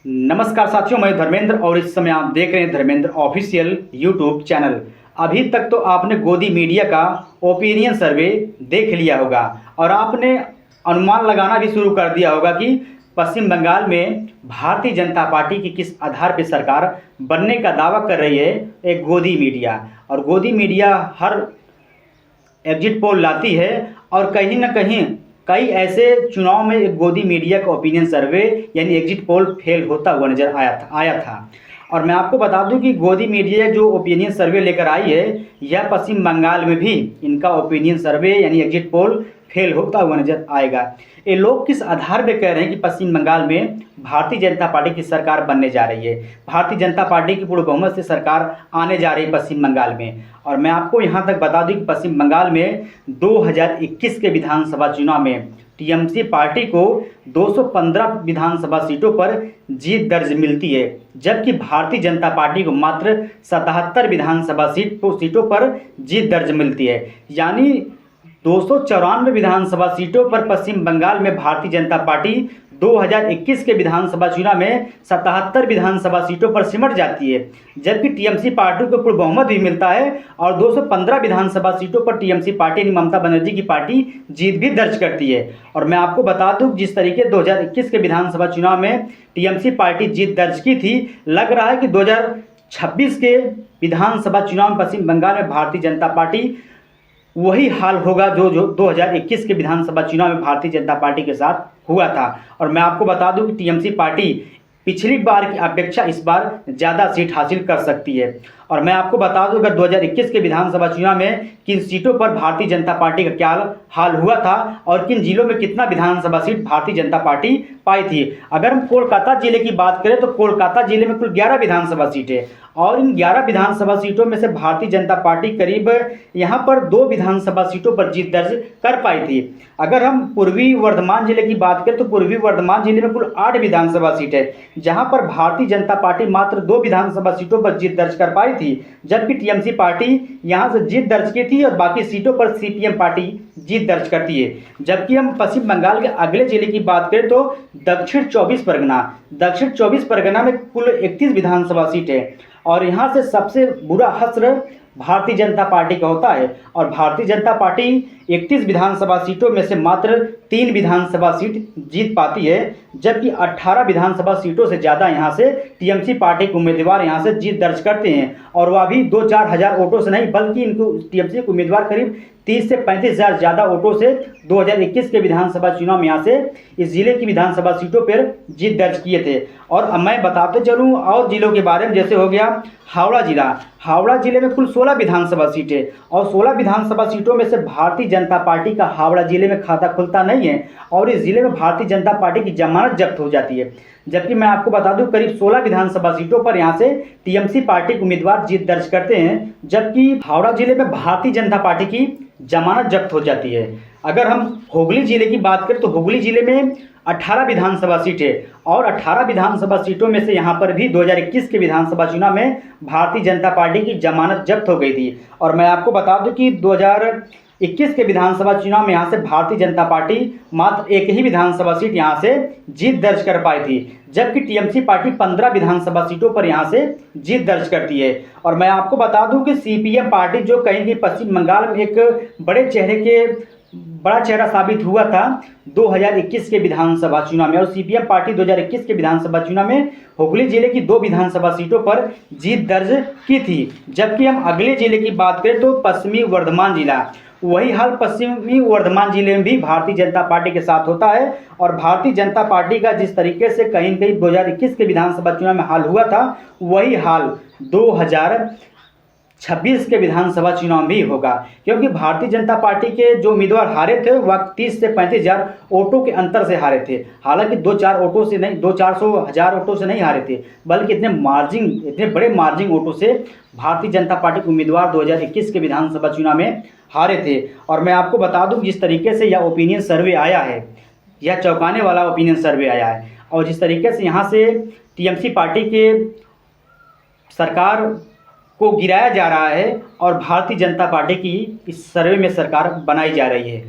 नमस्कार साथियों, मैं धर्मेंद्र और इस समय आप देख रहे हैं धर्मेंद्र ऑफिशियल यूट्यूब चैनल। अभी तक तो आपने गोदी मीडिया का ओपिनियन सर्वे देख लिया होगा और आपने अनुमान लगाना भी शुरू कर दिया होगा कि पश्चिम बंगाल में भारतीय जनता पार्टी की किस आधार पर सरकार बनने का दावा कर रही है। एक गोदी मीडिया, और गोदी मीडिया हर एग्जिट पोल लाती है और कहीं ना कहीं कई ऐसे चुनाव में एक गोदी मीडिया का ओपिनियन सर्वे यानी एग्जिट पोल फेल होता हुआ नजर आया था। और मैं आपको बता दूं कि गोदी मीडिया जो ओपिनियन सर्वे लेकर आई है, यह पश्चिम बंगाल में भी इनका ओपिनियन सर्वे यानी एग्जिट पोल फेल होता हुआ नजर आएगा। ये लोग किस आधार पर कह रहे हैं कि पश्चिम बंगाल में भारतीय जनता पार्टी की सरकार बनने जा रही है, भारतीय जनता पार्टी की पूर्ण बहुमत से सरकार आने जा रही है पश्चिम बंगाल में। और मैं आपको यहाँ तक बता दूं कि पश्चिम बंगाल में 2021 के विधानसभा चुनाव में टीएमसी पार्टी को 215 विधानसभा सीटों पर जीत दर्ज मिलती है, जबकि भारतीय जनता पार्टी को मात्र 77 विधानसभा सीटों पर जीत दर्ज मिलती है। यानी 294 विधानसभा सीटों पर पश्चिम बंगाल में भारतीय जनता पार्टी 2021 के विधानसभा चुनाव में 77 विधानसभा सीटों पर सिमट जाती है, जबकि टीएमसी पार्टी को पूर्ण बहुमत भी मिलता है और 215 विधानसभा सीटों पर टीएमसी पार्टी यानी ममता बनर्जी की पार्टी जीत भी दर्ज करती है। और मैं आपको बता दूं, जिस तरीके 2021 के विधानसभा चुनाव में टीएमसी पार्टी जीत दर्ज की थी, लग रहा है कि 2026 के विधानसभा चुनाव में पश्चिम बंगाल में भारतीय जनता पार्टी वही हाल होगा जो 2021 के विधानसभा चुनाव में भारतीय जनता पार्टी के साथ हुआ था। और मैं आपको बता दूं कि टीएमसी पार्टी पिछली बार की अपेक्षा इस बार ज़्यादा सीट हासिल कर सकती है। और मैं आपको बता दूं, अगर 2021 के विधानसभा चुनाव में किन सीटों पर भारतीय जनता पार्टी का क्या हाल हुआ था और किन जिलों में कितना विधानसभा सीट भारतीय जनता पार्टी पाई थी। अगर हम कोलकाता जिले की बात करें तो कोलकाता जिले में कुल 11 विधानसभा सीटें और इन 11 विधानसभा सीटों में से भारतीय जनता पार्टी करीब यहाँ पर 2 विधानसभा सीटों पर जीत दर्ज कर पाई थी। अगर हम पूर्वी वर्धमान जिले की बात करें तो पूर्वी वर्धमान जिले में कुल 8 विधानसभा सीटें, जहां पर भारतीय जनता पार्टी मात्र 2 विधानसभा सीटों पर जीत दर्ज कर पाई थी, जबकि टीएमसी पार्टी यहां से जीत दर्ज की थी और बाकी सीटों पर सीपीएम पार्टी जीत दर्ज करती है। जबकि हम पश्चिम बंगाल के अगले जिले की बात करें तो दक्षिण 24 परगना में कुल 31 विधानसभा सीटें और यहाँ से सबसे बुरा हश्र भारतीय जनता पार्टी का होता है। और भारतीय जनता पार्टी 31 विधानसभा सीटों में से मात्र 3 विधानसभा सीट जीत पाती है, जबकि 18 विधानसभा सीटों से ज़्यादा यहाँ से टीएमसी पार्टी के उम्मीदवार यहाँ से जीत दर्ज करते हैं। और वह भी 2-4 हज़ार वोटों से नहीं, बल्कि इनको टीएमसी के उम्मीदवार करीब 30 से 35 हज़ार ज़्यादा वोटों से 2021 के विधानसभा चुनाव में यहाँ से इस जिले की विधानसभा सीटों पर जीत दर्ज किए थे। और अब मैं बताते चलूँ और जिलों के बारे में, जैसे हो गया हावड़ा जिले में कुल 16 विधानसभा सीटें और 16 विधानसभा सीटों में से भारतीय जनता पार्टी का हावड़ा जिले में खाता खुलता नहीं है और इस जिले में भारतीय जनता पार्टी की जमानत जब्त हो जाती है। जबकि मैं आपको बता दूं, करीब 16 विधानसभा सीटों पर यहां से टीएमसी पार्टी के उम्मीदवार जीत दर्ज करते हैं, जबकि हावड़ा जिले में भारतीय जनता पार्टी की जमानत जब्त हो जाती है। अगर हम हुगली जिले की बात करें तो हुगली जिले में 18 विधानसभा सीटें और 18 विधानसभा सीटों में से यहाँ पर भी 2021 के विधानसभा चुनाव में भारतीय जनता पार्टी की जमानत जब्त हो गई थी। और मैं आपको बता दूं कि 2021 के विधानसभा चुनाव में यहाँ से भारतीय जनता पार्टी मात्र एक ही विधानसभा सीट यहाँ से जीत दर्ज कर पाई थी, जबकि टीएमसी पार्टी 15 विधानसभा सीटों पर यहाँ से जीत दर्ज करती है। और मैं आपको बता दूं कि सीपीएम पार्टी जो कहीं भी पश्चिम बंगाल में एक बड़ा चेहरा साबित हुआ था 2021 के विधानसभा चुनाव में, और सीपीएम पार्टी 2021 के विधानसभा चुनाव में हुगली जिले की 2 विधानसभा सीटों पर जीत दर्ज की थी। जबकि हम अगले जिले की बात करें तो पश्चिमी वर्धमान जिला, वही हाल पश्चिमी वर्धमान जिले में भी भारतीय जनता पार्टी के साथ होता है। और भारतीय जनता पार्टी का जिस तरीके से कहीं 2021 के विधानसभा चुनाव में हाल हुआ था, वही हाल 2026 के विधानसभा चुनाव भी होगा, क्योंकि भारतीय जनता पार्टी के जो उम्मीदवार हारे थे वह 30 से 35 हज़ार वोटों के अंतर से हारे थे। हालांकि 2-4 वोटों से नहीं, 200-400 हज़ार वोटों से नहीं हारे थे, बल्कि इतने बड़े मार्जिन वोटों से भारतीय जनता पार्टी के उम्मीदवार 2021 के विधानसभा चुनाव में हारे थे। और मैं आपको बता दूं, जिस तरीके से यह ओपिनियन सर्वे आया है, यह चौंकाने वाला ओपिनियन सर्वे आया है, और जिस तरीके से यहाँ से टीएमसी पार्टी के सरकार को गिराया जा रहा है और भारतीय जनता पार्टी की इस सर्वे में सरकार बनाई जा रही है।